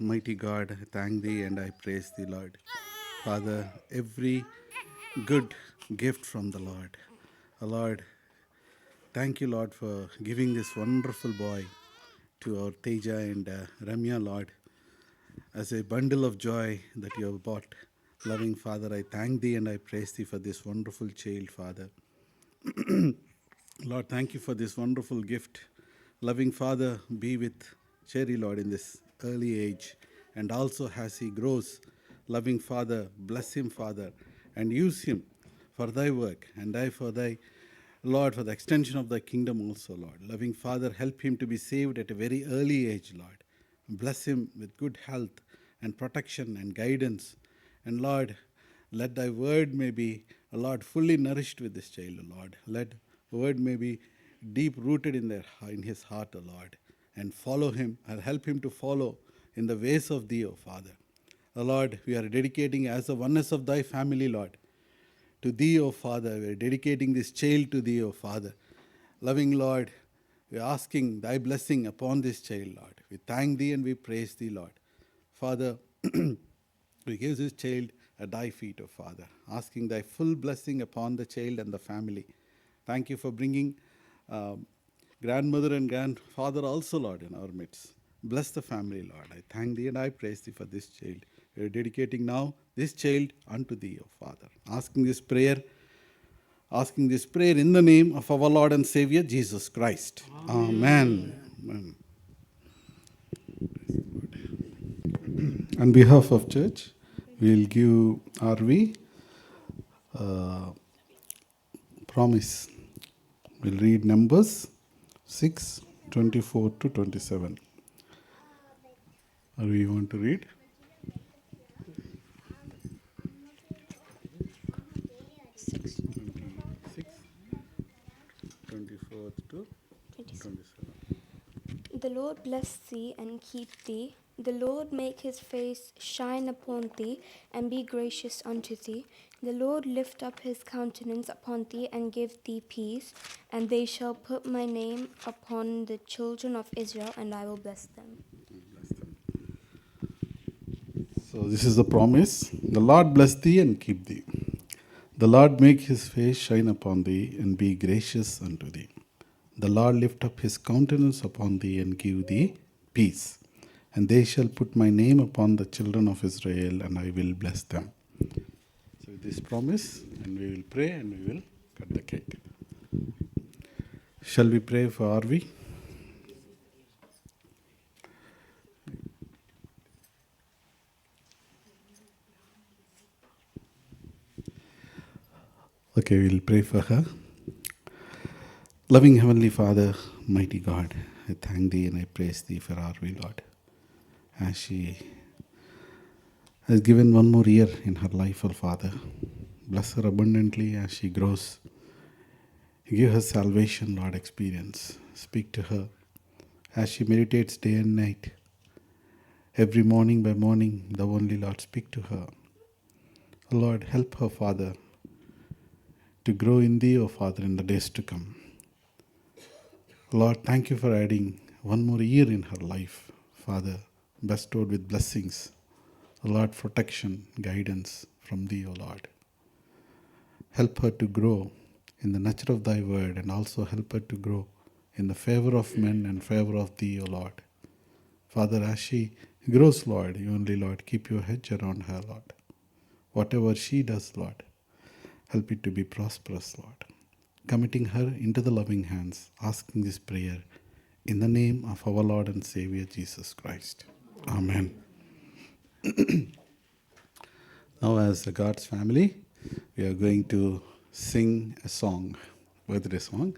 mighty God, I thank thee and I praise thee, Lord. Father, every good gift from the Lord. Lord, thank you, Lord, for giving this wonderful boy to our Teja and Ramya, Lord, as a bundle of joy that you have bought. Loving Father, I thank thee and I praise thee for this wonderful child, Father. Lord, thank you for this wonderful gift. Loving Father, be with Cherry, Lord, in this early age. And also as he grows, loving Father, bless him, Father, and use him for thy work. And I for thy, Lord, for the extension of thy kingdom also, Lord. Loving Father, help him to be saved at a very early age, Lord. Bless him with good health and protection and guidance. And Lord, let thy word may be, Lord, fully nourished with this child, O Lord. Let word may be deep rooted in his heart, O Lord, and follow him and help him to follow in the ways of thee, O Father. O Lord, we are dedicating as the oneness of thy family, Lord, to thee, O Father. We are dedicating this child to thee, O Father. Loving Lord, we are asking thy blessing upon this child, Lord. We thank thee and we praise thee, Lord. Father, we give this child at thy feet, O Father, asking thy full blessing upon the child and the family. Thank you for bringing grandmother and grandfather also, Lord, in our midst. Bless the family, Lord. I thank thee and I praise thee for this child. We are dedicating now this child unto thee, O Father. Asking this prayer in the name of our Lord and Savior, Jesus Christ. Amen. Amen. On behalf of church, we'll give RV promise. We'll read Numbers 6:24 to 27. RV, you want to read? 6:24 to 27. The Lord bless thee and keep thee. The Lord make his face shine upon thee and be gracious unto thee. The Lord lift up his countenance upon thee and give thee peace. And they shall put my name upon the children of Israel, and I will bless them. So this is the promise. The Lord bless thee and keep thee. The Lord make his face shine upon thee and be gracious unto thee. The Lord lift up his countenance upon thee and give thee peace. And they shall put my name upon the children of Israel, and I will bless them. So this promise, and we will pray and we will cut the cake. Shall we pray for RV? Okay, we'll pray for her. Loving Heavenly Father, mighty God, I thank thee and I praise thee for RV, Lord, as she has given one more year in her life, O Father. Bless her abundantly as she grows. Give her salvation, Lord, experience. Speak to her as she meditates day and night. Every morning by morning, the only Lord, speak to her. Lord, help her, Father, to grow in thee, O Father, in the days to come. Lord, thank you for adding one more year in her life, Father, bestowed with blessings. Lord, protection, guidance from thee, O Lord. Help her to grow in the nature of thy word, and also help her to grow in the favor of men and favor of thee, O Lord. Father, as she grows, Lord, you only, Lord, keep your hedge around her, Lord. Whatever she does, Lord, help it to be prosperous, Lord. Committing her into the loving hands, asking this prayer in the name of our Lord and Savior, Jesus Christ. Amen. Now, as God's family, we are going to sing a song, birthday song.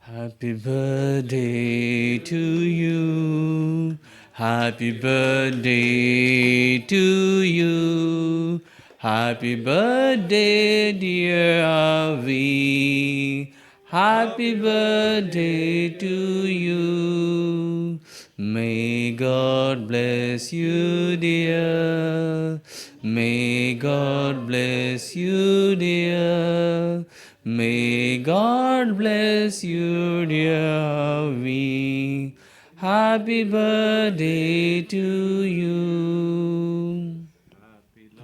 Happy birthday to you. Happy birthday to you. Happy birthday, dear Avi. Happy birthday to you. May God bless you, dear. May God bless you, dear. May God bless you, dear we. Happy birthday to you.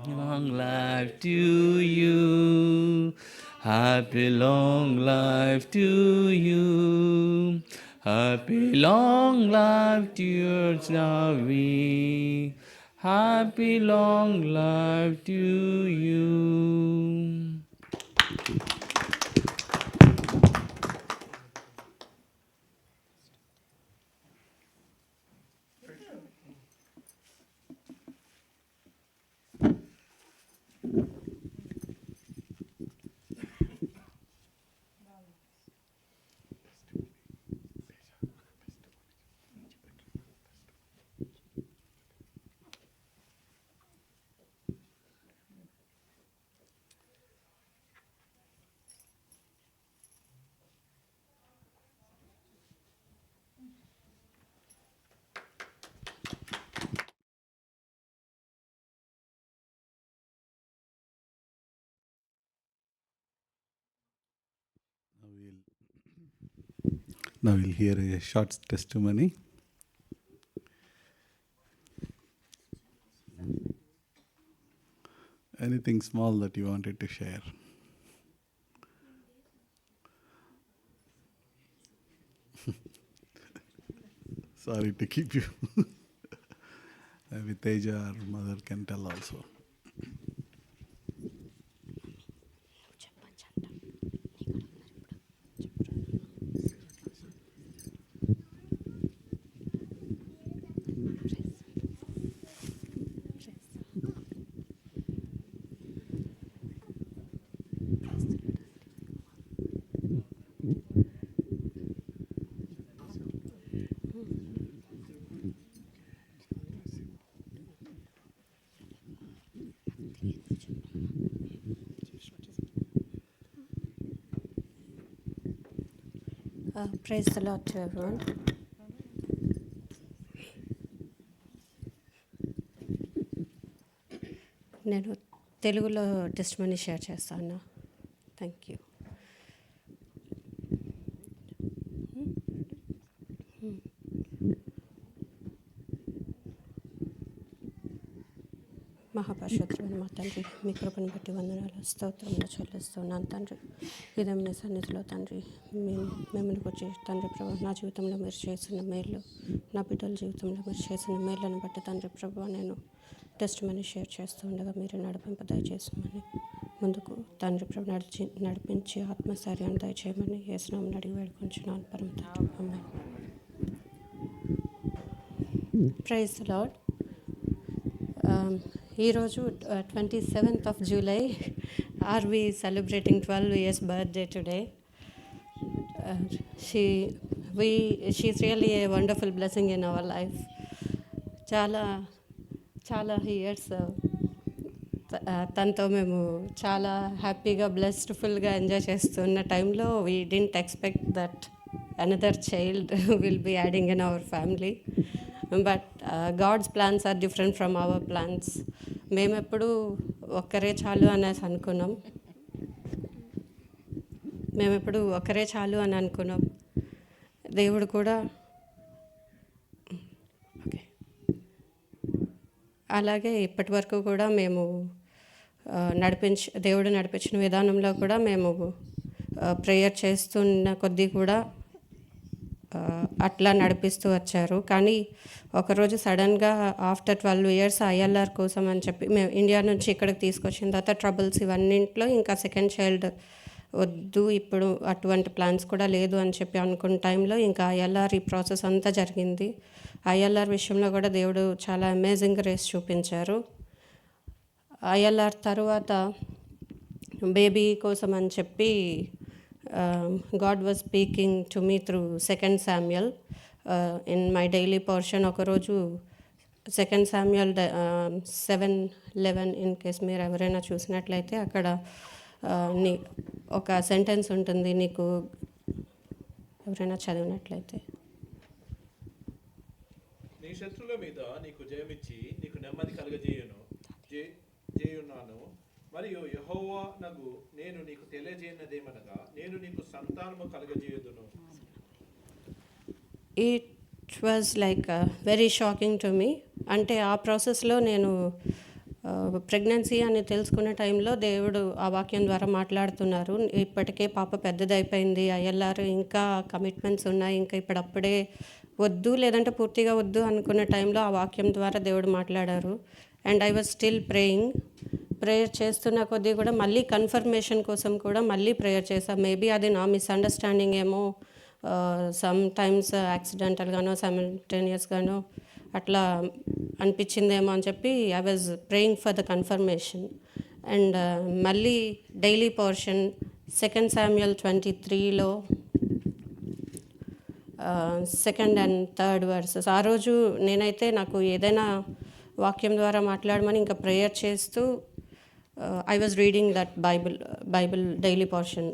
Long life to you. Happy long life to you. Happy long life to your Navi. Happy long life to you. Now we'll hear a short testimony. Anything small that you wanted to share? Sorry to keep you. Maybe Teja or mother can tell also. Praise the Lord to everyone. నేను తెలుగులో testimony share చేస్తాను. Thank you. మహాపరిశుద్ధుడైన మా తండ్రి, మీ కృపను బట్టి వందనాలు స్తోత్రములు చెల్లిస్తున్నాను తండ్రి. ఇదేం నీ సన్నిధిలో తండ్రి మిమ్మల్ని వచ్చి తండ్రి ప్రభు, నా జీవితంలో మీరు చేసిన మేలు, నా బిడ్డల జీవితంలో మీరు చేసిన మేళ్ళను బట్టి తండ్రి ప్రభు నేను టెస్ట్ మనీ షేర్ చేస్తూ ఉండగా మీరు నడిపింప దయచేసమని, ముందుకు తండ్రి ప్రభు నడిపించి ఆత్మశైర్యాన్ని దయచేయమని యేసునామమున అడిగి వేడుకొంచున్నాను పరమ తండ్రి. ఆమేన్. Praise the lord. ఈరోజు 27th of July are we celebrating 12 years birthday today. She's really a wonderful blessing in our life. చాలా ఇయర్స్ తనతో మేము చాలా హ్యాపీగా బ్లెస్డ్ఫుల్గా ఎంజాయ్ చేస్తున్న టైంలో we didn't expect that another child will be adding in our family. But God's plans are different from our plans. మేమెప్పుడు ఒక్కరే చాలు అనేసి అనుకున్నాం. దేవుడు కూడా ఓకే అలాగే ఇప్పటి వరకు కూడా మేము దేవుడు నడిపించిన విధానంలో కూడా మేము ప్రేయర్ చేస్తున్న కొద్దీ కూడా అట్లా నడిపిస్తూ వచ్చారు. కానీ ఒకరోజు సడన్గా ఆఫ్టర్ 12 years ILR కోసం అని చెప్పి మేము ఇండియా నుంచి ఇక్కడికి తీసుకొచ్చిన తర్వాత ట్రబుల్స్ ఇవన్నింటిలో ఇంకా సెకండ్ చైల్డ్ వద్దు, ఇప్పుడు అటువంటి ప్లాన్స్ కూడా లేదు అని చెప్పి అనుకున్న టైంలో ఇంకా ILR ఈ ప్రాసెస్ అంతా జరిగింది. ILR విషయంలో కూడా దేవుడు చాలా అమేజింగ్ గ్రేస్ చూపించారు. ILR తర్వాత బేబీ కోసం అని చెప్పి God was speaking to me through 2 Samuel in my daily portion. ఒకరోజు 2 Samuel 7:11 ఇన్ కేస్ మీరు ఎవరైనా చూసినట్లయితే అక్కడ ఒక సెంటెన్స్ ఉంటుంది. నీకు ఎవరైనా చదివినట్లయితే, నీ శత్రుల మీద నీకు జయమిచ్చి నీకు నెమ్మది కలుగజేయున్నాను, మరియు యెహోవానగు నేను నీకు తెలియజేయనదేమనగా నేను నీకు సంతానము కలుగజేయుదును. It was like very shocking to me. అంటే ఆ ప్రాసెస్లో నేను ప్రెగ్నెన్సీ అని తెలుసుకునే టైంలో దేవుడు ఆ వాక్యం ద్వారా మాట్లాడుతున్నారు. ఇప్పటికే పాప పెద్దదైపోయింది, అయ్యల్లారు ఇంకా కమిట్మెంట్స్ ఉన్నాయి, ఇంకా ఇప్పుడప్పుడే వద్దు లేదంటే పూర్తిగా వద్దు అనుకున్న టైంలో ఆ వాక్యం ద్వారా దేవుడు మాట్లాడారు. And I was still prayer చేస్తున్న కొద్దీ కూడా మళ్ళీ కన్ఫర్మేషన్ కోసం కూడా మళ్ళీ ప్రేయర్ చేశాను. మేబీ అది నా మిస్అండర్స్టాండింగ్ ఏమో, సమ్ టైమ్స్ యాక్సిడెంటల్గానో సైమల్టేనియస్గానో అట్లా అనిపించిందేమో అని చెప్పి I was praying for the confirmation. And మళ్ళీ డైలీ పోర్షన్ 2 Samuel 23లో 2nd and 3rd verses. ఆ రోజు నేనైతే నాకు ఏదైనా వాక్యం ద్వారా మాట్లాడమని ఇంకా ప్రేయర్ చేస్తూ I was reading that Bible daily portion.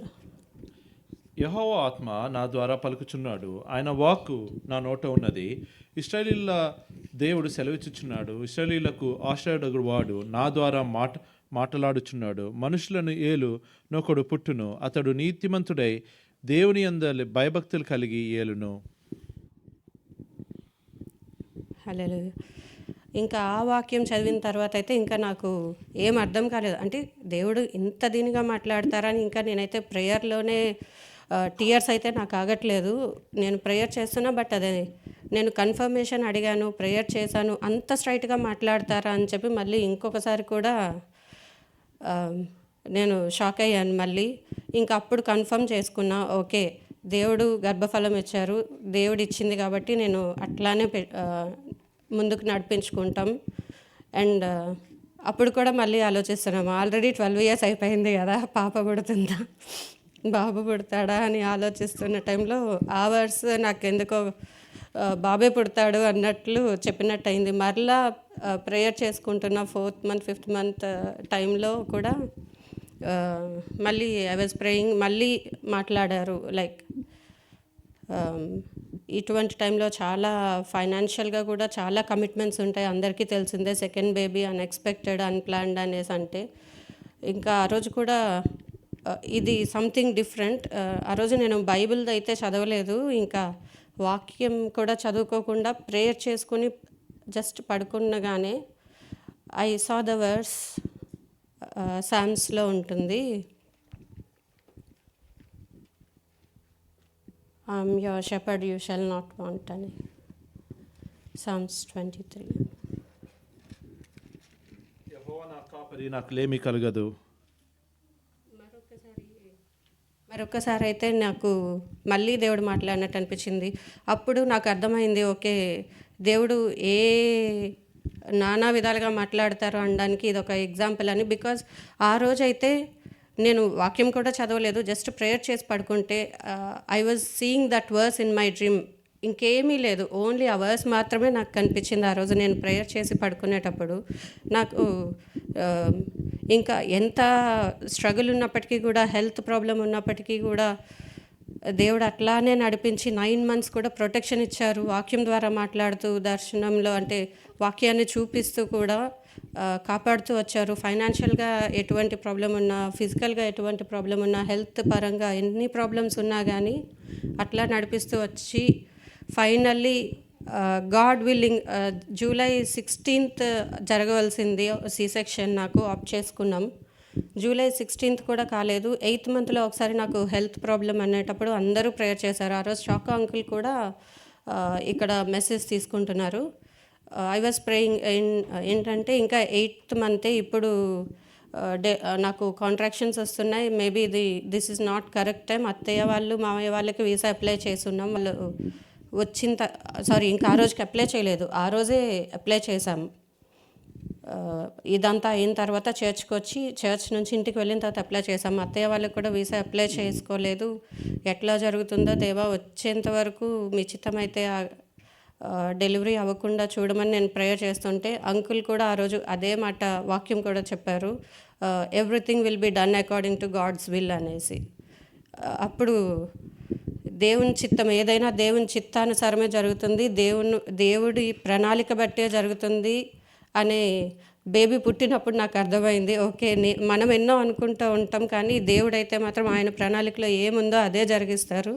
యెహోవా ఆత్మ నా ద్వారా పలుకుచున్నాడు, ఆయన వాక్కు నా నోట ఉన్నది. ఇశ్రాయేలీయుల దేవుడు సెలవిచ్చుచున్నాడు, ఇశ్రాయేలీయులకు ఆశ్రయుడగు వాడు నా ద్వారా మాట్లాడుచున్నాడు. మనుషులను ఏలు నొకడు పుట్టును, అతడు నీతిమంతుడై దేవుని యందు భయభక్తులు కలిగి ఏలును. హల్లెలూయా. ఇంకా ఆ వాక్యం చదివిన తర్వాత అయితే ఇంకా నాకు ఏం అర్థం కాలేదు. అంటే దేవుడు ఇంత దీనిగా మాట్లాడతారని ఇంకా నేనైతే ప్రేయర్లోనే టీయర్స్ అయితే నాకు ఆగట్లేదు. నేను ప్రేయర్ చేస్తున్నా, బట్ అదే నేను కన్ఫర్మేషన్ అడిగాను, ప్రేయర్ చేశాను, అంత స్ట్రైట్గా మాట్లాడతారా అని చెప్పి మళ్ళీ ఇంకొకసారి కూడా నేను షాక్ అయ్యాను. మళ్ళీ ఇంకా అప్పుడు కన్ఫర్మ్ చేసుకున్నా, ఓకే దేవుడు గర్భఫలం ఇచ్చారు, దేవుడు ఇచ్చింది కాబట్టి నేను అట్లానే ముందుకు నడిపించుకుంటాం. అండ్ అప్పుడు కూడా మళ్ళీ ఆలోచిస్తున్నాము, ఆల్రెడీ 12 years అయిపోయింది కదా, పాప పుడుతుందా బాబు పుడతాడా అని ఆలోచిస్తున్న టైంలో ఆ వర్స్ నాకు ఎందుకో బాబే పుడతాడు అన్నట్లు చెప్పినట్టు అయింది. మరలా ప్రేయర్ చేసుకుంటున్న 4th month 5th month టైంలో కూడా మళ్ళీ ఐ వాజ్ ప్రేయింగ్, మళ్ళీ మాట్లాడారు. లైక్ ఇటువంటి టైంలో చాలా ఫైనాన్షియల్గా కూడా చాలా కమిట్మెంట్స్ ఉంటాయి, అందరికీ తెలిసిందే. సెకండ్ బేబీ అన్ఎక్స్పెక్టెడ్ అన్ప్లాన్డ్ అనేసి అంటే ఇంకా ఆ రోజు కూడా ఇది సంథింగ్ డిఫరెంట్. ఆ రోజు నేను బైబిల్ది అయితే చదవలేదు, ఇంకా వాక్యం కూడా చదువుకోకుండా ప్రేయర్ చేసుకుని జస్ట్ పడుకున్నగానే ఐ సా ద వర్స్ సామ్స్లో ఉంటుంది, your shepherd you shall not want అని. Psalms 23. యెహోవా నా కాపరి, నాకు లేమి కలగదు. మరొకసారి అయితే నాకు మళ్ళీ దేవుడు మాట్లాడినట్టు అనిపించింది. అప్పుడు నాకు అర్థమైంది, ఓకే దేవుడు నానా విధాలుగా మాట్లాడతారు అనడానికి ఇది ఒక ఎగ్జాంపుల్ అని. బికాజ్ ఆ రోజైతే నేను వాక్యం కూడా చదవలేదు, జస్ట్ ప్రేయర్ చేసి పడుకుంటే I was seeing that verse in my dream. ఇంకేమీ లేదు, ఓన్లీ ఆ వర్స్ మాత్రమే నాకు కనిపించింది ఆ రోజు నేను ప్రేయర్ చేసి పడుకునేటప్పుడు. నాకు ఇంకా ఎంత స్ట్రగుల్ ఉన్నప్పటికీ కూడా, హెల్త్ ప్రాబ్లం ఉన్నప్పటికీ కూడా దేవుడు అట్లానే నడిపించి 9 months కూడా ప్రొటెక్షన్ ఇచ్చారు. వాక్యం ద్వారా మాట్లాడుతూ, దర్శనంలో అంటే వాక్యాన్ని చూపిస్తూ కూడా కాపాడుతూ వచ్చారు. ఫైనాన్షియల్గా ఎటువంటి ప్రాబ్లం ఉన్నా, ఫిజికల్గా ఎటువంటి ప్రాబ్లం ఉన్నా, హెల్త్ పరంగా ఎన్ని ప్రాబ్లమ్స్ ఉన్నా కానీ అట్లా నడిపిస్తూ వచ్చి finally God willing July 16th జరగవలసింది C-section, నాకు ఆప్ట్ చేసుకున్నాం. July 16th కూడా కాలేదు. 8th monthలో ఒకసారి నాకు హెల్త్ ప్రాబ్లం అనేటప్పుడు అందరూ ప్రేయర్ చేశారు. ఆ రోజు షాకా అంకుల్ కూడా ఇక్కడ మెసేజ్ తీసుకుంటున్నారు. ఐ వాజ్ ప్రేయింగ్ ఏంటంటే ఇంకా 8th month ఇప్పుడు నాకు కాంట్రాక్షన్స్ వస్తున్నాయి, maybe this is not correct time. అత్తయ్య వాళ్ళు మామయ్య వాళ్ళకి వీసా అప్లై చేస్తున్నాం, వాళ్ళు ఇంకా ఆ రోజుకి అప్లై చేయలేదు, ఆ రోజే అప్లై చేశాము. ఇదంతా అయిన తర్వాత చర్చ్కి వచ్చి, చర్చ్ నుంచి ఇంటికి వెళ్ళిన తర్వాత అప్లై చేశాము. అత్తయ్య వాళ్ళకి కూడా వీసా అప్లై చేసుకోలేదు, ఎట్లా జరుగుతుందో దేవా వచ్చేంత వరకు మీ చిత్తమైతే డెలివరీ అవ్వకుండా చూడమని నేను ప్రేయర్ చేస్తుంటే అంకుల్ కూడా ఆ రోజు అదే మాట వాక్యం కూడా చెప్పారు, everything will be done according to God's will అనేసి. అప్పుడు దేవుని చిత్తం ఏదైనా దేవుని చిత్తానుసారమే జరుగుతుంది, దేవుడి ప్రణాళిక బట్టే జరుగుతుంది అనే బేబీ పుట్టినప్పుడు నాకు అర్థమైంది, ఓకే మనం ఎన్నో అనుకుంటూ ఉంటాం, కానీ దేవుడైతే మాత్రం ఆయన ప్రణాళికలో ఏముందో అదే జరిగిస్తారు.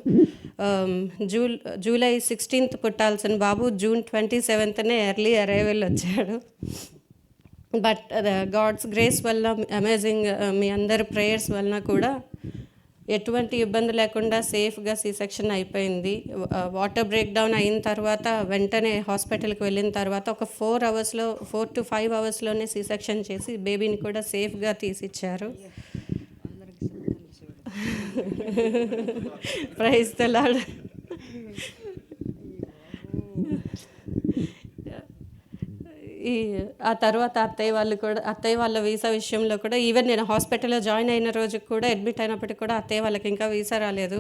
జూలై 16th పుట్టాల్సిన బాబు జూన్ 27th ఎర్లీ అరైవల్ వచ్చాడు. బట్ గాడ్స్ గ్రేస్ వల్ల, అమేజింగ్ మీ అందరి ప్రేయర్స్ వలన కూడా ఎటువంటి ఇబ్బంది లేకుండా సేఫ్గా సి సెక్షన్ అయిపోయింది. వాటర్ బ్రేక్ డౌన్ అయిన తర్వాత వెంటనే హాస్పిటల్కి వెళ్ళిన తర్వాత ఒక 4 to 5 అవర్స్లోనే సి సెక్షన్ చేసి బేబీని కూడా సేఫ్గా తీసిచ్చారు. Praise the lord. ఆ తర్వాత అత్తయ్య వాళ్ళ వీసా విషయంలో కూడా, ఈవెన్ నేను హాస్పిటల్లో జాయిన్ అయిన రోజు కూడా, అడ్మిట్ అయినప్పటికీ కూడా అత్తయ్య వాళ్ళకి ఇంకా వీసా రాలేదు.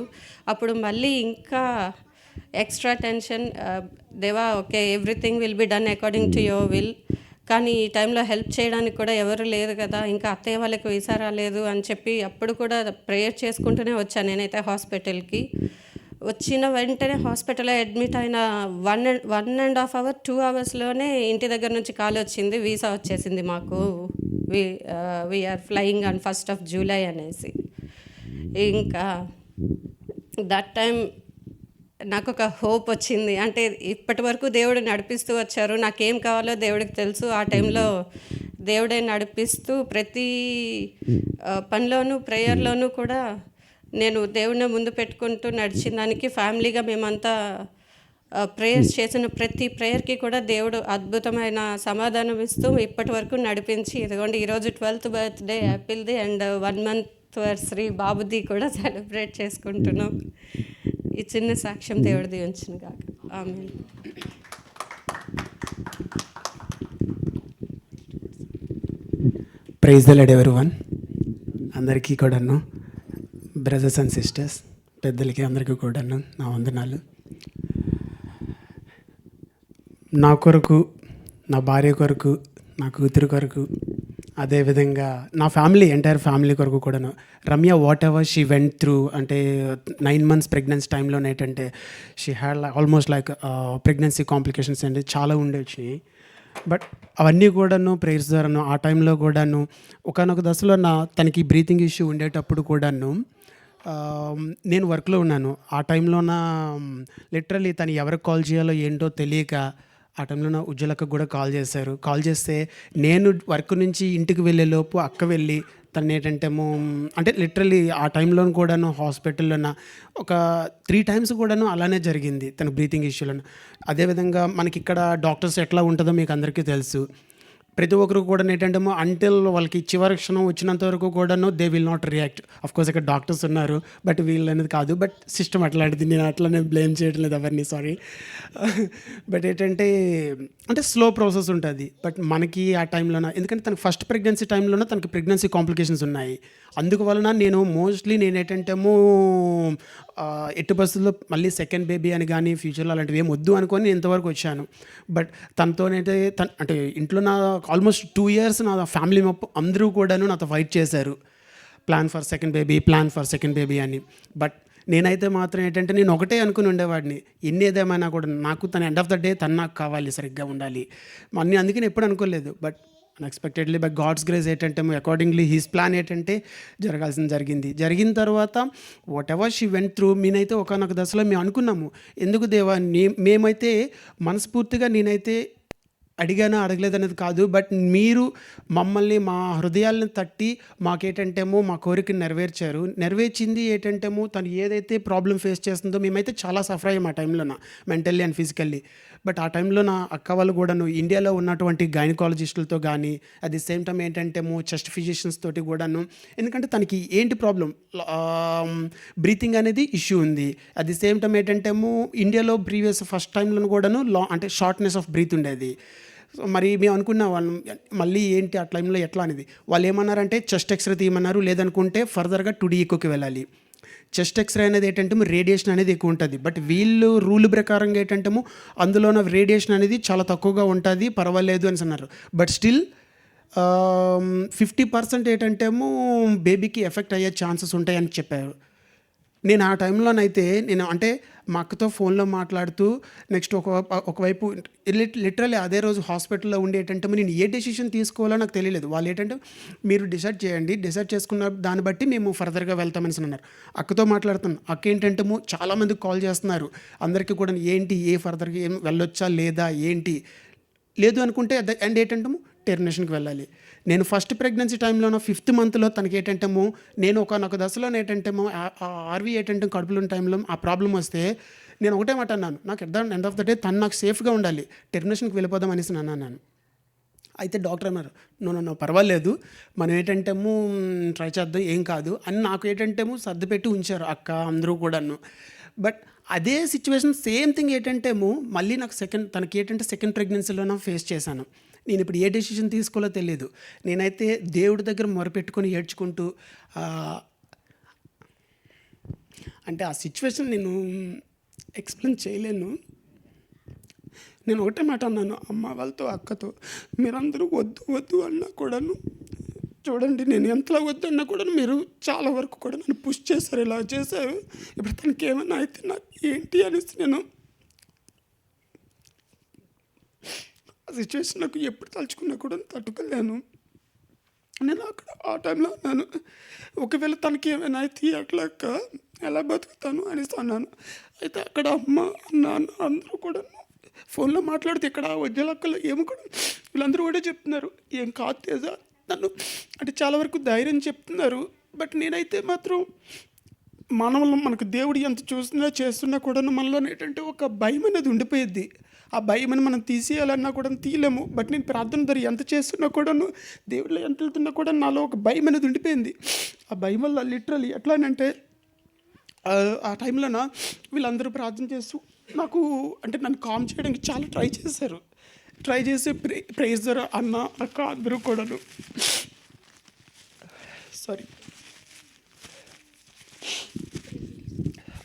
అప్పుడు మళ్ళీ ఇంకా ఎక్స్ట్రా టెన్షన్, దేవా okay everything will be done according to your will, కానీ ఈ టైంలో హెల్ప్ చేయడానికి కూడా ఎవరు లేదు కదా, ఇంకా అత్తయ్య వాళ్ళకి వీసా రాలేదు అని చెప్పి అప్పుడు కూడా ప్రేయర్ చేసుకుంటూనే వచ్చాను నేనైతే హాస్పిటల్కి. వచ్చిన వెంటనే హాస్పిటల్లో అడ్మిట్ అయిన 1.5 hour 2 hours ఇంటి దగ్గర నుంచి కాల్ వచ్చింది, వీసా వచ్చేసింది మాకు, we are flying on 1st July అనేసి. ఇంకా దట్ టైం నాకు ఒక హోప్ వచ్చింది. అంటే ఇప్పటి వరకు దేవుడు నడిపిస్తూ వచ్చారు, నాకేం కావాలో దేవుడికి తెలుసు. ఆ టైంలో దేవుడే నడిపిస్తూ ప్రతి పనిలోనూ ప్రేయర్లోనూ కూడా నేను దేవుడిని ముందు పెట్టుకుంటూ నడిచిన దానికి, ఫ్యామిలీగా మేమంతా ప్రేయర్స్ చేసిన ప్రతి ప్రేయర్కి కూడా దేవుడు అద్భుతమైన సమాధానం ఇస్తూ ఇప్పటి వరకు నడిపించి, ఇదిగోండి ఈరోజు 12th birthday యాపిల్ది అండ్ 1 month శ్రీ బాబుది కూడా సెలబ్రేట్ చేసుకుంటున్నాం. ఈ చిన్న సాక్ష్యం దేవుడు దీవించును గాక. ఆమేన్. Praise the lord everyone. అందరికీ కూడాను, బ్రదర్స్ అండ్ సిస్టర్స్, పెద్దలకి అందరికీ కూడాను నా వందనాలు. నా కొరకు, నా భార్య కొరకు, నా కూతురు కొరకు, అదేవిధంగా నా ఎంటైర్ ఫ్యామిలీ కొరకు కూడాను. Ramya what ever she went through, అంటే 9 months ప్రెగ్నెన్సీ టైంలో ఏంటంటే she had almost like pregnancy complications అండి చాలా ఉండొచ్చి. బట్ అవన్నీ కూడాను ప్రేయర్స్ ద్వారాను, ఆ టైంలో కూడాను ఒకనొక దశలో తనకి బ్రీతింగ్ ఇష్యూ ఉండేటప్పుడు కూడాను నేను వర్క్లో ఉన్నాను. ఆ టైంలో లిటరలీ తను ఎవరికి కాల్ చేయాలో ఏంటో తెలియక ఆ టైంలో నా ఉజ్వలకి కూడా కాల్ చేశారు. కాల్ చేస్తే నేను వర్క్ నుంచి ఇంటికి వెళ్ళేలోపు అక్క వెళ్ళి తను ఏంటంటేమో, అంటే లిటరలీ ఆ టైంలో కూడాను హాస్పిటల్లో ఒక 3 times కూడాను అలానే జరిగింది తన బ్రీతింగ్ ఇష్యూలను. అదేవిధంగా మనకి ఇక్కడ డాక్టర్స్ ఎట్లా ఉంటుందో మీకు అందరికీ తెలుసు. ప్రతి ఒక్కరు కూడా ఏంటంటే అంటిల్ వాళ్ళకి చివరి క్షణం వచ్చినంత వరకు కూడాను they will not react. Of course ఇక్కడ డాక్టర్స్ ఉన్నారు, బట్ వీళ్ళు అనేది కాదు, బట్ సిస్టమ్ అట్లాంటిది. నేను అట్లానే బ్లేమ్ చేయడం లేదు ఎవరిని, సారీ. బట్ ఏంటంటే అంటే స్లో ప్రాసెస్ ఉంటుంది. బట్ మనకి ఆ టైంలోన, ఎందుకంటే తనకి ఫస్ట్ ప్రెగ్నెన్సీ టైంలోనే తనకి ప్రెగ్నెన్సీ కాంప్లికేషన్స్ ఉన్నాయి. అందువలన నేను ఏంటంటేమో ఎట్టి పరిస్థితుల్లో మళ్ళీ సెకండ్ బేబీ అని కానీ ఫ్యూచర్లో అలాంటివి ఏం వద్దు అనుకొని ఇంతవరకు వచ్చాను. బట్ తనతోనైతే అంటే ఇంట్లో నా ఆల్మోస్ట్ 2 years నా ఫ్యామిలీ అందరూ కూడాను నాతో ఫైట్ చేశారు, ప్లాన్ ఫర్ సెకండ్ బేబీ అని. బట్ నేనైతే మాత్రం ఏంటంటే నేను ఒకటే అనుకుని ఉండేవాడిని, ఎన్ని ఏదేమైనా కూడా నాకు తన ఎండ్ ఆఫ్ ద డే తను నాకు కావాలి, సరిగ్గా ఉండాలి అన్నీ. అందుకే నేను ఎప్పుడు అనుకోలేదు. But unexpectedly by God's grace ఏంటంటే అకార్డింగ్లీ హీస్ ప్లాన్ ఏంటంటే జరిగిన తర్వాత whatever she went through, నేనైతే ఒకనొక దశలో మేము అనుకున్నాము, ఎందుకు దేవా మేమైతే మనస్ఫూర్తిగా నేనైతే అడిగానా అడగలేదు అనేది కాదు, బట్ మీరు మమ్మల్ని మా హృదయాలను తట్టి మాకేంటంటేమో మా కోరికను నెరవేర్చింది ఏంటంటేమో తను ఏదైతే ప్రాబ్లం ఫేస్ చేస్తుందో మేమైతే చాలా సఫర్ అయ్యాం ఆ టైంలోన, మెంటల్లీ అండ్ ఫిజికల్లీ. బట్ ఆ టైంలో నా అక్క వాళ్ళు కూడాను ఇండియాలో ఉన్నటువంటి గైనకాలజిస్టులతో కానీ, అట్ ది సేమ్ టైం ఏంటంటేమో చెస్ట్ ఫిజిషియన్స్ తోటి కూడాను, ఎందుకంటే తనకి ఏంటి ప్రాబ్లం, బ్రీతింగ్ అనేది ఇష్యూ ఉంది. అట్ ది సేమ్ టైం ఏంటంటేమో ఇండియాలో ప్రీవియస్ ఫస్ట్ టైంలో కూడాను అంటే షార్ట్నెస్ ఆఫ్ బ్రీత్ ఉండేది. మరి మేము అనుకున్న వాళ్ళు మళ్ళీ ఏంటి ఆ టైంలో ఎట్లా అనేది, వాళ్ళు ఏమన్నారంటే చెస్ట్ ఎక్స్రే తీయమన్నారు, లేదనుకుంటే ఫర్దర్గా 2D ఎకోకి వెళ్ళాలి. చెస్ట్ ఎక్స్రే అనేది ఏంటంటే రేడియేషన్ అనేది ఎక్కువ ఉంటుంది. బట్ వీళ్ళు రూల్ ప్రకారంగా ఏంటంటే అందులో ఉన్న రేడియేషన్ అనేది చాలా తక్కువగా ఉంటుంది, పర్వాలేదు అని అన్నారు. బట్ స్టిల్ 50% ఏంటంటేమో బేబీకి ఎఫెక్ట్ అయ్యే ఛాన్సెస్ ఉంటాయని చెప్పారు. నేను ఆ టైంలోనైతే నేను అంటే మా అక్కతో ఫోన్లో మాట్లాడుతూ నెక్స్ట్ ఒకవైపు లిటరల్లీ అదే రోజు హాస్పిటల్లో ఉండి ఏంటంటే నేను ఏ డెసిషన్ తీసుకోవాలో నాకు తెలియలేదు. వాళ్ళు ఏంటంటే మీరు డిసైడ్ చేయండి, డిసైడ్ చేసుకున్న దాన్ని బట్టి మేము ఫర్దర్గా వెళ్తామని అన్నారు. అక్కతో మాట్లాడుతున్నాను. అక్క ఏంటంటే చాలామందికి కాల్ చేస్తున్నారు, అందరికీ కూడా ఏంటి ఏ ఫర్దర్గా ఏం వెళ్ళొచ్చా లేదా ఏంటి, లేదు అనుకుంటే అండ్ ఏంటంటే టెర్మినేషన్కి వెళ్ళాలి. నేను ఫస్ట్ ప్రెగ్నెన్సీ టైంలోనో 5th మంత్లో తనకి ఏంటంటే నేను ఒక దశలో ఏంటంటే ఆర్వీ ఏంటంటే కడుపులో ఉన్న టైంలో ఆ ప్రాబ్లం వస్తే నేను ఒకటే మాట అన్నాను, నాకు ఎండ్ ఆఫ్ ద డే తను నాకు సేఫ్గా ఉండాలి, టెర్మినేషన్కి వెళ్ళిపోదాం అనేసి అన్నాను. అయితే డాక్టర్ అన్నారు, నో పర్వాలేదు, మనం ఏంటంటే ట్రై చేద్దాం, ఏం కాదు అని నాకు ఏంటంటే సర్ది పెట్టి ఉంచారు అక్క అందరూ కూడాను. బట్ అదే సిచ్యువేషన్ సేమ్ థింగ్ ఏంటంటే మళ్ళీ నాకు తనకి ఏంటంటే సెకండ్ ప్రెగ్నెన్సీలోనే ఫేస్ చేశాను. నేను ఇప్పుడు ఏ డెసిషన్ తీసుకోవాలో తెలియదు. నేనైతే దేవుడి దగ్గర మొరపెట్టుకొని ఏడ్చుకుంటూ అంటే ఆ సిచ్యువేషన్ నేను ఎక్స్ప్లెయిన్ చేయలేను. నేను ఒకటే మాట అన్నాను అమ్మ వాళ్ళతో అక్కతో, మీరందరూ వద్దు అన్నా కూడాను చూడండి, నేను ఎంతలా వద్దన్నా కూడా మీరు చాలా వరకు కూడా నన్ను పుష్ చేశారు, ఇలా చేశారు, ఇప్పుడు తనకి ఏమైనా అయితే నాకు ఏంటి అనేసి నేను ఆ సిచ్యువేషన్ నాకు ఎప్పుడు తలుచుకున్నా కూడా తట్టుకోలేను. నేను అక్కడ ఆ టైంలో అన్నాను, ఒకవేళ తనకి ఏమైనా అయితే అట్లాక ఎలా బతుకుతాను అనేసి అన్నాను. అయితే అక్కడ అమ్మ నాన్న అందరూ కూడా ఫోన్లో మాట్లాడితే ఇక్కడ వద్యలక్కలు ఏమో కూడా వీళ్ళందరూ కూడా చెప్తున్నారు, ఏం కాదు తేజ, నన్ను అంటే చాలా వరకు ధైర్యం చెప్తున్నారు. బట్ నేనైతే మాత్రం మనకు దేవుడు ఎంత చూస్తున్నా చేస్తున్నా కూడా మనలో ఏంటంటే ఒక భయం అనేది ఉండిపోయింది. ఆ భయం అని మనం తీసేయాలన్నా కూడా తీయలేము. బట్ నేను ప్రార్థన ద్వారా ఎంత చేస్తున్నా కూడాను, దేవుడిలో ఎంత వెళ్తున్నా కూడా నాలో ఒక భయం అనేది ఉండిపోయింది. ఆ భయం వల్ల లిటరలీ ఎట్లానంటే ఆ టైంలోన వీళ్ళందరూ ప్రార్థన చేస్తూ నాకు అంటే నన్ను కామ్ చేయడానికి చాలా ట్రై చేసి ప్రైజ్ ద్వారా అన్న అక్క అందరూ కూడాను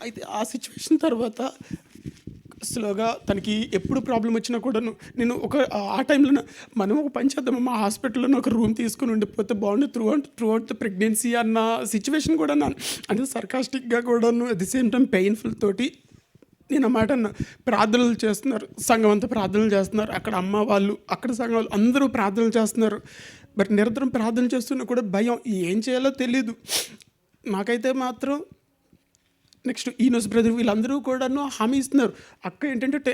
అయితే ఆ సిచ్యువేషన్ తర్వాత స్లోగా తనకి ఎప్పుడు ప్రాబ్లం వచ్చినా కూడాను నేను ఆ టైంలో మనం ఒక పని చేద్దాము, మా హాస్పిటల్లో ఒక రూమ్ తీసుకుని ఉండిపోతే బాగుంది త్రూ అవుట్ ద ప్రెగ్నెన్సీ అన్న సిచ్యువేషన్ కూడా అంటే సర్కాస్టిక్గా కూడాను at the same time painful తోటి నేను అన్నమాట అన్న. ప్రార్థనలు చేస్తున్నారు, సంఘం అంతా ప్రార్థనలు చేస్తున్నారు, అక్కడ అమ్మ వాళ్ళు అక్కడ సంఘం వాళ్ళు అందరూ ప్రార్థనలు చేస్తున్నారు. బట్ నిరంతరం ప్రార్థన చేస్తున్నా కూడా భయం, ఏం చేయాలో తెలీదు. నాకైతే మాత్రం నెక్స్ట్ ఈనోస్ బ్రదర్ వీళ్ళందరూ కూడాను హామీ ఇస్తున్నారు. అక్క ఏంటంటే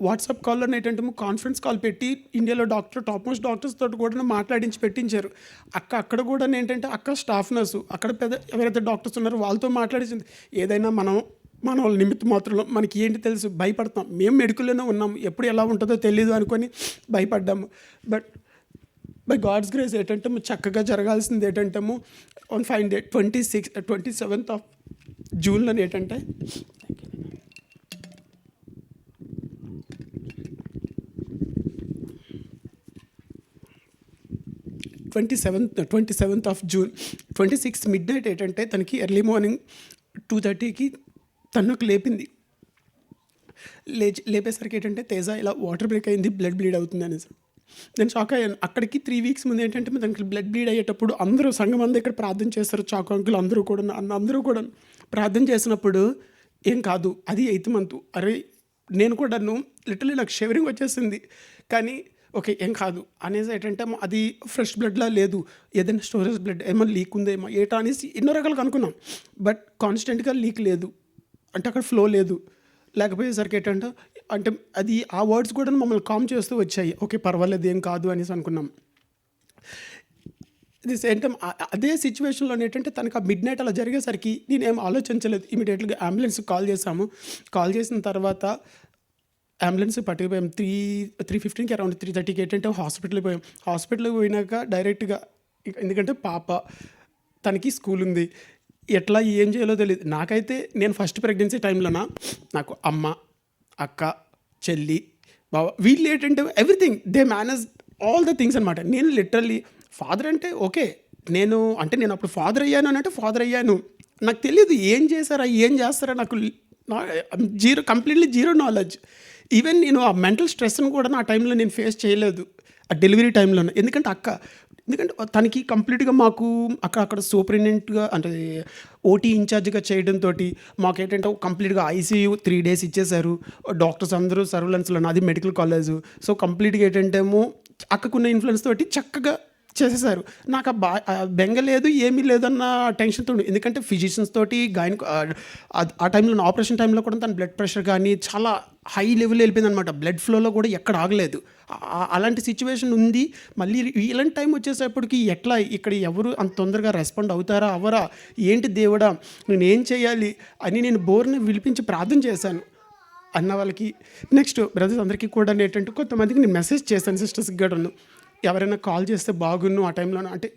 వాట్సాప్ కాల్లో ఏంటంటే కాన్ఫరెన్స్ కాల్ పెట్టి ఇండియాలో టాప్ మోస్ట్ డాక్టర్స్ తోటి కూడా పెట్టించారు. అక్కడ కూడా ఏంటంటే అక్క స్టాఫ్ నర్సు, అక్కడ ఎవరైతే డాక్టర్స్ ఉన్నారో వాళ్ళతో మాట్లాడించింది. ఏదైనా మన వాళ్ళ నిమిత్త మాత్రంలో మనకి ఏంటి తెలుసు, భయపడతాం. మేము మెడికల్లోనే ఉన్నాము, ఎప్పుడు ఎలా ఉంటుందో తెలియదు అనుకొని భయపడ్డాము. బట్ బై గాడ్స్ గ్రేస్ ఏంటంటే చక్కగా జరగాల్సింది ఏంటంటే on fine day 27th of జూన్లో ఏంటంటే 27th of June 26 midnight ఏంటంటే తనకి ఎర్లీ మార్నింగ్ 2:30కి తనకు లేపింది. లేపేసరికి ఏంటంటే తేజ ఇలా వాటర్ బ్రేక్ అయింది, బ్లడ్ బ్లీడ్ అవుతుంది అనేసి నేను షాక్ అయ్యాను. అక్కడికి 3 weeks ముందు ఏంటంటే దానికి బ్లడ్ బ్లీడ్ అయ్యేటప్పుడు అందరూ సంఘం అందరూ ఇక్కడ ప్రార్థన చేస్తారు, చాకు అంకులు అందరూ కూడా ప్రార్థన చేసినప్పుడు ఏం కాదు, అది 8th month. అరే నేను కూడాను లిటరలీ నాకు షివరింగ్ వచ్చేసింది. కానీ ఓకే ఏం కాదు అనేసి ఏంటంటే అది ఫ్రెష్ బ్లడ్లా లేదు, ఏదైనా స్టోరేజ్ బ్లడ్ ఏమో లీక్ ఉందేమో ఏటా అనేసి ఎన్నో రకాలుగా అనుకున్నాం. బట్ కాన్స్టెంట్గా లీక్ లేదు, అంటే అక్కడ ఫ్లో లేదు. లేకపోయేసరికి ఏంటంటే అంటే అది ఆ వర్డ్స్ కూడా మమ్మల్ని కామ్ చేస్తూ వచ్చాయి. ఓకే పర్వాలేదు ఏం కాదు అనేసి అనుకున్నాం. ఇది సేమ్ టైం అదే సిచ్యువేషన్లో ఏంటంటే తనకు ఆ మిడ్ నైట్ అలా జరిగేసరికి నేనేం ఆలోచించలేదు. ఇమీడియట్గా అంబులెన్స్కి కాల్ చేసాము. కాల్ చేసిన తర్వాత అంబులెన్స్ పట్టుకుపోయాం. 3:15కి అరౌండ్ 3:30కి ఏంటంటే హాస్పిటల్కి పోయాం. హాస్పిటల్కి పోయినాక డైరెక్ట్గా ఎందుకంటే పాప తనకి స్కూల్ ఉంది, ఎట్లా ఏం చేయాలో తెలియదు. నాకైతే నేను ఫస్ట్ ప్రెగ్నెన్సీ టైంలోన నాకు అమ్మ, అక్క, చెల్లి, బావ వీళ్ళు ఏంటంటే everything they manage all the things అనమాట. నేను లిటరల్లీ ఫాదర్ అంటే ఓకే నేను అప్పుడు ఫాదర్ అయ్యాను అని అంటే ఫాదర్ అయ్యాను. నాకు తెలియదు ఏం చేస్తారా నాకు కంప్లీట్లీ జీరో నాలెడ్జ్. ఈవెన్ నేను ఆ మెంటల్ స్ట్రెస్ని కూడా నా టైంలో నేను ఫేస్ చేయలేదు ఆ డెలివరీ టైంలోనే. ఎందుకంటే అక్క ఎందుకంటే తనకి కంప్లీట్గా మాకు అక్కడ సూపరింటెండెంట్గా అంటే ఓటీ ఇన్ఛార్జ్గా చేయడంతో మాకేంటంటే కంప్లీట్గా ఐసీయూ 3 days ఇచ్చేశారు. డాక్టర్స్ అందరూ సర్వలెన్స్లో, నాది మెడికల్ కాలేజ్. సో కంప్లీట్గా ఏంటంటేమో అక్కకున్న ఇన్ఫ్లుయెన్స్ తోటి చక్కగా చేసేసారు. నాకు ఆ బెంగ లేదు, ఏమీ లేదన్న టెన్షన్తో. ఎందుకంటే ఫిజిషియన్స్ తోటి ఆ టైంలో ఆపరేషన్ టైంలో కూడా తన బ్లడ్ ప్రెషర్ కానీ చాలా హై లెవెల్ వెళ్ళిపోయింది అనమాట. బ్లడ్ ఫ్లోలో కూడా ఎక్కడ ఆగలేదు. అలాంటి సిచ్యువేషన్ ఉంది. మళ్ళీ ఇలాంటి టైం వచ్చేసేపటికి ఎట్లా ఇక్కడ ఎవరు అంత తొందరగా రెస్పాండ్ అవుతారా అవరా, ఏంటి దేవుడా నేను ఏం చేయాలి అని నేను బోర్ని విలిపించి ప్రార్థన చేశాను అన్న వాళ్ళకి. నెక్స్ట్ బ్రదర్స్ అందరికీ కూడా ఏంటంటే కొంతమందికి నేను మెసేజ్ చేశాను, సిస్టర్స్కి కూడాను, ఎవరైనా కాల్ చేస్తే బాగున్ను ఆ టైంలో. అంటే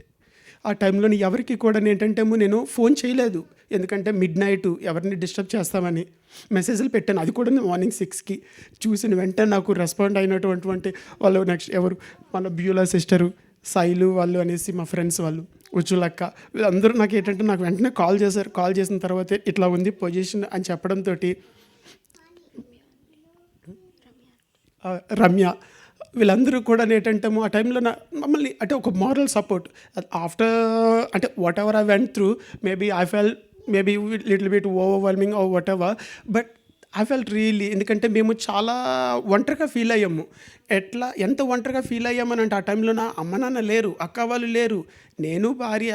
ఆ టైంలో ఎవరికి కూడా ఏంటంటే నేను ఫోన్ చేయలేదు, ఎందుకంటే మిడ్నైట్ ఎవరిని డిస్టర్బ్ చేస్తామని మెసేజ్లు పెట్టాను. అది కూడా మార్నింగ్ 6కి చూసిన వెంటనే నాకు రెస్పాండ్ అయినటువంటి వాళ్ళు నెక్స్ట్ ఎవరు మన బ్యూలా సిస్టరు, సైలు వాళ్ళు అనేసి మా ఫ్రెండ్స్ వాళ్ళు, ఉజ్జులక్క, వీళ్ళందరూ నాకు ఏంటంటే నాకు వెంటనే కాల్ చేశారు. కాల్ చేసిన తర్వాత ఇట్లా ఉంది పొజిషన్ అని చెప్పడంతో రమ్య వీళ్ళందరూ కూడా ఏంటంటే ఆ టైంలో మమ్మల్ని అంటే ఒక మారల్ సపోర్ట్ ఆఫ్టర్ అంటే whatever I went through, maybe I fell maybe little bit overwhelming or whatever, but I felt really. ఎందుకంటే మేము చాలా ఒంటరిగా ఫీల్ అయ్యాము. ఎంత ఒంటరిగా ఫీల్ అయ్యామని అంటే ఆ టైంలో నా అమ్మ నాన్న లేరు, అక్క వాళ్ళు లేరు, నేను భార్య,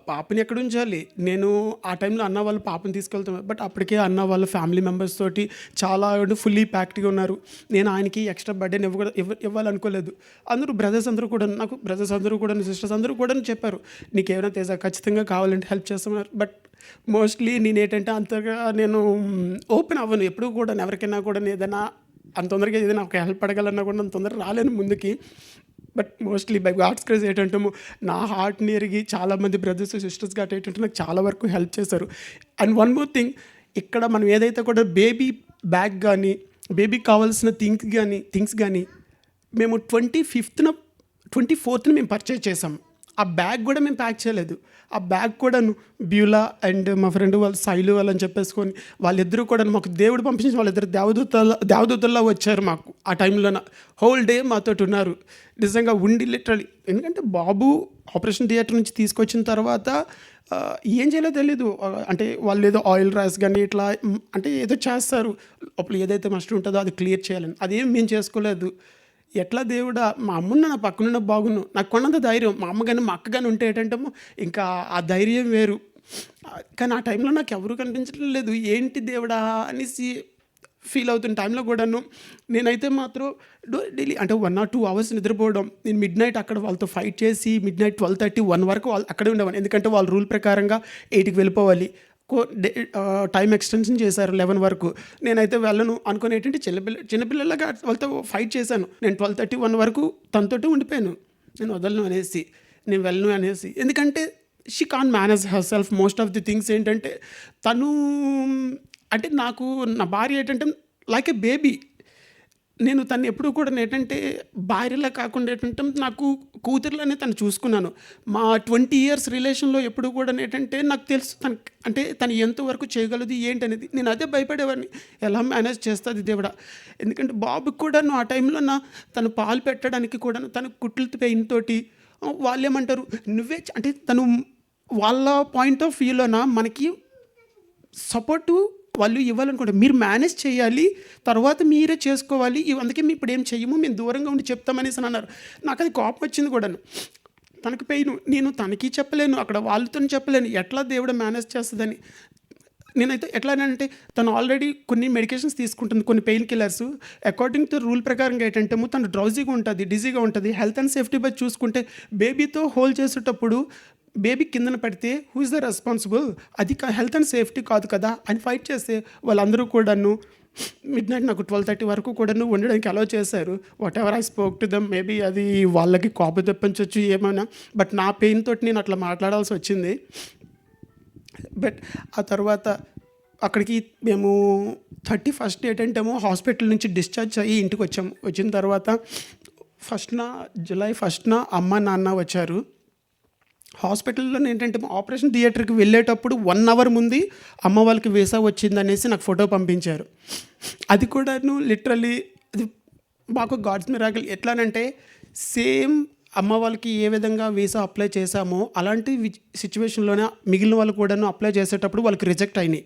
పాపని ఎక్కడ ఉంచాలి. నేను ఆ టైంలో అన్న వాళ్ళు పాపని తీసుకెళ్తున్నారు, బట్ అప్పటికే అన్న వాళ్ళ ఫ్యామిలీ మెంబర్స్ తోటి చాలా ఫుల్లీ ప్యాక్డ్గా ఉన్నారు. నేను ఆయనకి ఎక్స్ట్రా బర్త్డే ఇవ్వాలనుకోలేదు. బ్రదర్స్ అందరూ కూడా సిస్టర్స్ అందరూ కూడా చెప్పారు, నీకేమైనా తేజ ఖచ్చితంగా కావాలంటే హెల్ప్ చేస్తున్నారు. బట్ మోస్ట్లీ నేను ఏంటంటే అంతగా నేను ఓపెన్ అవ్వను ఎప్పుడు కూడా. ఎవరికైనా కూడా ఏదైనా అంత తొందరగా ఏదైనా ఒక హెల్ప్ అడగాలన్నా కూడా అంత తొందరగా రాలేను ముందుకి. But mostly by God's grace ఏంటంటే నా హార్ట్ని ఎరిగి చాలామంది బ్రదర్స్ సిస్టర్స్ గట్రా ఏంటంటే నాకు చాలా వరకు హెల్ప్ చేశారు. అండ్ వన్ మోర్ థింగ్, ఇక్కడ మనం ఏదైతే కూడా బేబీ బ్యాగ్ కానీ బేబీకి కావాల్సిన థింగ్స్ కానీ మేము 24th మేము పర్చేజ్ చేసాం. ఆ బ్యాగ్ కూడా మేము ప్యాక్ చేయలేదు. ఆ బ్యాగ్ కూడా బ్యూలా అండ్ మా ఫ్రెండ్ వాళ్ళు సైలు వాళ్ళని చెప్పేసుకొని వాళ్ళిద్దరూ కూడా మాకు దేవుడు పంపించిన వాళ్ళిద్దరు దేవదూతల్లా వచ్చారు మాకు. ఆ టైంలో హోల్ డే మాతో ఉన్నారు నిజంగా ఉండి లిటరలీ. ఎందుకంటే బాబు ఆపరేషన్ థియేటర్ నుంచి తీసుకొచ్చిన తర్వాత ఏం చేయాలో తెలీదు. అంటే వాళ్ళు ఏదో ఆయిల్ రైస్ కానీ ఇట్లా అంటే ఏదో చేస్తారు, అప్పుడు ఏదైతే మస్ట్ ఉంటుందో అది క్లియర్ చేయాలని, అదేం మేము చేసుకోలేదు. ఎట్లా దేవుడా మా అమ్మున్న నా పక్కనున్న బాగున్నాను, నాకు కొన్నంత ధైర్యం. మా అమ్మ కానీ మా అక్క కానీ ఉంటే ఏంటంటే ఇంకా ఆ ధైర్యం వేరు. కానీ ఆ టైంలో నాకు ఎవరు కనిపించడం లేదు, ఏంటి దేవుడా అనేసి ఫీల్ అవుతున్న టైంలో కూడాను నేనైతే మాత్రం డైలీ అంటే 1 or 2 hours నిద్రపోవడం. నేను మిడ్నైట్ అక్కడ వాళ్ళతో ఫైట్ చేసి మిడ్నైట్ 12:30, 1 వరకు వాళ్ళు అక్కడే ఉండేవాను. ఎందుకంటే వాళ్ళ రూల్ ప్రకారంగా 8కి వెళ్ళిపోవాలి. టైం ఎక్స్టెన్షన్ చేశారు 11 వరకు. నేనైతే వెళ్ళను అనుకుని ఏంటంటే చిన్నపిల్లలాగా వాళ్ళతో ఫైట్ చేశాను. నేను 12:30, 1 వరకు తనతోటి ఉండిపోయాను. నేను వదలను అనేసి, నేను వెళ్ళను అనేసి. ఎందుకంటే she can manage herself most of the things. ఏంటంటే తను అంటే నాకు నా భార్య ఏంటంటే లైక్ ఏ బేబీ. నేను తను ఎప్పుడు కూడా ఏంటంటే భార్యలా కాకుండా ఏంటంటే నాకు కూతురులోనే తను చూసుకున్నాను. మా 20 years రిలేషన్లో ఎప్పుడు కూడా ఏంటంటే నాకు తెలుసు తను అంటే తను ఎంతవరకు చేయగలదు ఏంటనేది. నేను అదే భయపడేవాడిని, ఎలా మేనేజ్ చేస్తుంది దేవుడా. ఎందుకంటే బాబుకి కూడా ఆ టైంలో తను పాలు పెట్టడానికి కూడా తను కుట్లు పెయిన్ తోటి వాళ్ళు ఏమంటారు నువ్వే అంటే తను వాళ్ళ పాయింట్ ఆఫ్ వ్యూలోన మనకి సపోర్టు వాళ్ళు ఇవ్వాలనుకుంటారు. మీరు మేనేజ్ చేయాలి, తర్వాత మీరే చేసుకోవాలి, అందుకే మేము ఇప్పుడు ఏం చెయ్యము, మేము దూరంగా ఉండి చెప్తామనేసి అన్నారు. నాకు అది కోపం వచ్చింది కూడాను. తనకి పెయిన్, నేను తనకి చెప్పలేను, అక్కడ వాళ్ళతో చెప్పలేను, ఎట్లా దేవుడు మేనేజ్ చేస్తుందని. నేనైతే ఎట్లానంటే తను ఆల్రెడీ కొన్ని మెడికేషన్స్ తీసుకుంటుంది, కొన్ని pain killers. According to rule ప్రకారంగా ఏంటంటే తను డ్రౌజీగా ఉంటుంది, డిజీగా ఉంటుంది. హెల్త్ అండ్ సేఫ్టీ బై చూసుకుంటే బేబీతో హోల్డ్ చేసేటప్పుడు బేబీ కిందన పడితే హూ ఇస్ ద రెస్పాన్సిబుల్, అది హెల్త్ అండ్ సేఫ్టీ కాదు కదా అని ఫైట్ చేస్తే వాళ్ళందరూ కూడాను మిడ్నైట్ నాకు 12:30 వరకు కూడాను ఉండడానికి అలౌ చేశారు. What ever I spoke to them, maybe అది వాళ్ళకి కోపం తెప్పించవచ్చు ఏమైనా, బట్ నా పెయిన్ తోటి నేను అట్లా మాట్లాడాల్సి వచ్చింది. బట్ ఆ తర్వాత అక్కడికి మేము 31st ఏంటంటేమో హాస్పిటల్ నుంచి డిశ్చార్జ్ అయ్యి ఇంటికి వచ్చాము. వచ్చిన తర్వాత జూలై 1st అమ్మ నాన్న వచ్చారు. హాస్పిటల్లో ఏంటంటే ఆపరేషన్ థియేటర్కి వెళ్ళేటప్పుడు 1 hour ముందు అమ్మ వాళ్ళకి వీసా వచ్చిందనేసి నాకు ఫోటో పంపించారు. అది కూడాను లిటరలీ అది మాకు గాడ్స్ మిరాకిల్. ఎట్లానంటే సేమ్ అమ్మ వాళ్ళకి ఏ విధంగా వీసా అప్లై చేశామో అలాంటి సిచ్యువేషన్లోనే మిగిలిన వాళ్ళు కూడాను అప్లై చేసేటప్పుడు వాళ్ళకి రిజెక్ట్ అయినాయి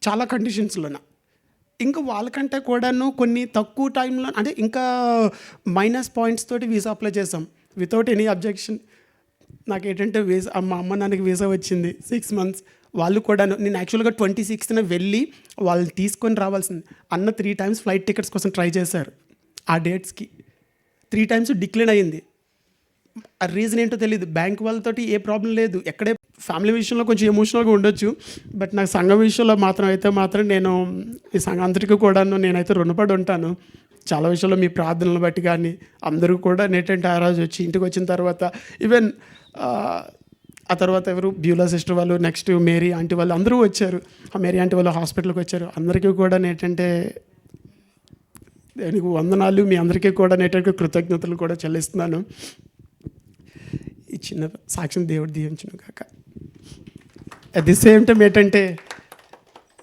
చాలా కండిషన్స్లోన. ఇంకా వాళ్ళకంటే కూడాను కొన్ని తక్కువ టైంలో అంటే ఇంకా మైనస్ పాయింట్స్ తోటి వీసా అప్లై చేసాం వితౌట్ ఎనీ అబ్జెక్షన్. నాకేంటంటే వీసా మా అమ్మ నాన్నకి వీసా వచ్చింది 6 months. వాళ్ళు కూడాను నేను యాక్చువల్గా 26th వెళ్ళి వాళ్ళని తీసుకొని రావాల్సింది. అన్న 3 times ఫ్లైట్ టికెట్స్ కోసం ట్రై చేశారు. ఆ డేట్స్కి 3 times డిక్లైన్ అయ్యింది. ఆ రీజన్ ఏంటో తెలియదు. బ్యాంక్ వాళ్ళతోటి ఏ ప్రాబ్లం లేదు. ఎక్కడే ఫ్యామిలీ విషయంలో కొంచెం ఎమోషనల్గా ఉండొచ్చు, బట్ నాకు సంఘం విషయంలో మాత్రం నేను ఈ సంఘం అందరికీ కూడాను నేనైతే రుణపడి ఉంటాను. చాలా విషయంలో మీ ప్రార్థనలు బట్టి కానీ అందరూ కూడా ఏంటంటే ఆ రోజు వచ్చి ఇంటికి వచ్చిన తర్వాత ఈవెన్ ఆ తర్వాత ఎవరు బ్యూలా సిస్టర్ వాళ్ళు, నెక్స్ట్ మేరీ ఆంటీ వాళ్ళు అందరూ వచ్చారు. ఆ మేరీ ఆంటీ వాళ్ళు హాస్పిటల్కి వచ్చారు. అందరికీ కూడా ఏంటంటే దానికి వందనాలు. మీ అందరికీ కూడా ఏంటంటే కృతజ్ఞతలు కూడా చెల్లిస్తున్నాను. ఈ చిన్న సాక్ష్యం దేవుడు దీవించును కాక. అట్ ది సేమ్ టైం ఏంటంటే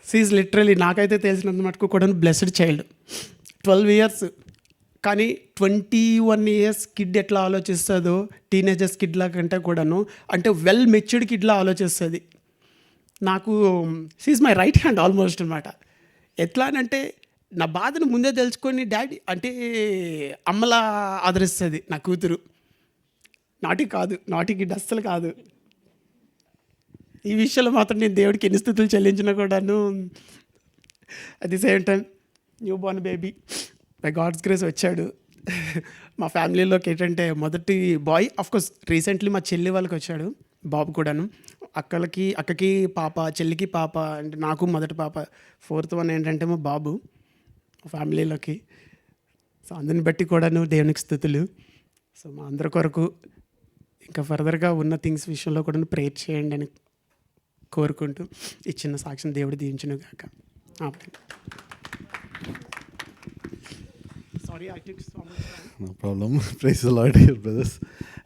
షీఈస్ లిటరలీ నాకైతే తెలిసినంత మటుకు కూడా బ్లెస్డ్ చైల్డ్. 12 years కానీ 21 years కిడ్ ఎట్లా ఆలోచిస్తుందో టీనేజర్స్ కిడ్లా కంటే కూడాను అంటే వెల్ మెచ్యూర్డ్ కిడ్లా ఆలోచిస్తుంది. నాకు she is my right hand almost అనమాట. ఎట్లా అంటే నా బాధను ముందే తెలుసుకొని డాడీ అంటే అమ్మలా ఆదరిస్తుంది నా కూతురు. నాటి కిడ్ అస్సలు కాదు. ఈ విషయంలో మాత్రం నేను దేవుడికి ఎన్ని స్థుతులు చెల్లించినా కూడాను at the same time newborn baby by God's grace వచ్చాడు మా ఫ్యామిలీలోకి. ఏంటంటే మొదటి బాయ్ ఆఫ్కోర్స్ రీసెంట్లీ మా చెల్లి వాళ్ళకి వచ్చాడు బాబు కూడాను. అక్కకి పాప, చెల్లికి పాప, అంటే నాకు మొదటి పాప. 4th one ఏంటంటే మా బాబు ఫ్యామిలీలోకి. సో అందుని బట్టి కూడాను దేవునికి స్థుతులు. సో మా అందరి కొరకు ఇంకా ఫర్దర్గా ఉన్న థింగ్స్ విషయంలో కూడా ప్రేయర్ చేయండి అని కోరుకుంటూ ఈ చిన్న సాక్ష్యం దేవుడు దీవించును గాక. Sorry, I took so much time. No problem. Praise the Lord, dear brothers.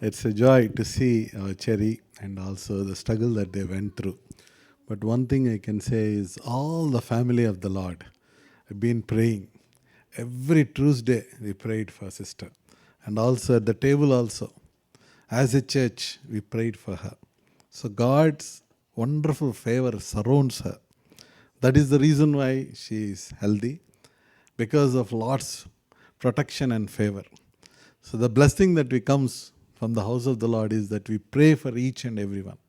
It's a joy to see Cherry and also the struggle that they went through. But one thing I can say is all the family of the Lord have been praying. Every Tuesday we prayed for sister. And also at the table also. As a church, we prayed for her. So God's wonderful favor surrounds her. That is the reason why she is healthy, because of Lord's protection and favor. So the blessing that comes from the house of the Lord is that we pray for each and everyone.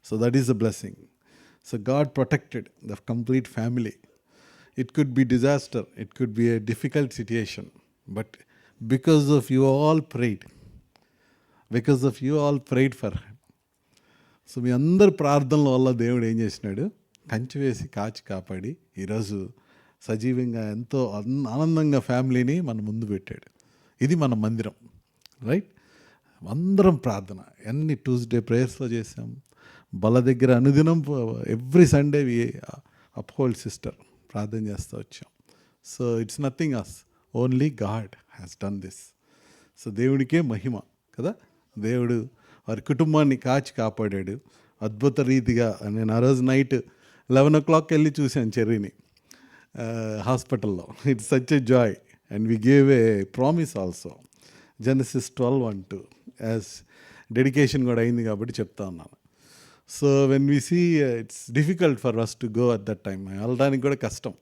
So that is a blessing. So God protected the complete family. It could be disaster, it could be a difficult situation, but because of you all prayed for her. So మీ అందరు ప్రార్థనల వల్ల దేవుడు ఏం చేసినాడు, కంచి వేసి కాచి కాపాడి ఈరోజు సజీవంగా ఎంతో ఆనందంగా ఫ్యామిలీని మన ముందు పెట్టాడు. ఇది మన మందిరం, రైట్? అందరం ప్రార్థన ఎన్ని ట్యూస్డే ప్రేయర్స్లో చేసాం. బల దగ్గర అనుదినం every Sunday we uphold sister ప్రార్థన చేస్తూ వచ్చాం. So it's nothing us, only God has done this. So దేవుడికే మహిమ కదా. దేవుడు వారి కుటుంబాన్ని కాచి కాపాడాడు అద్భుత రీతిగా. నేను ఆ రోజు నైట్ 11 o'clock వెళ్ళి చూశాను చెర్రీని హాస్పిటల్లో. It's such a joy and we gave a promise also, Genesis 12:1-2 as dedication కూడా అయింది కాబట్టి చెప్తా ఉన్నాను. So when we see it's difficult for us to go at that time, వెళ్ళడానికి కూడా కష్టం.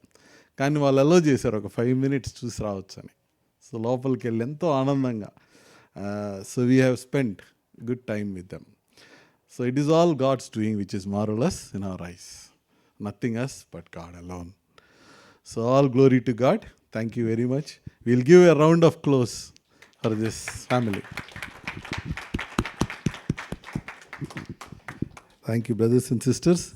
కానీ వాళ్ళు అలో చేశారు ఒక 5 minutes చూసి రావచ్చు అని. సో లోపలికి వెళ్ళి ఎంతో ఆనందంగా so we have spent good time with them. So it is all God's doing, which is marvelous in our eyes. Nothing else but God alone. So all glory to God. Thank you very much. We'll give a round of applause for this family. Thank you, brothers and sisters.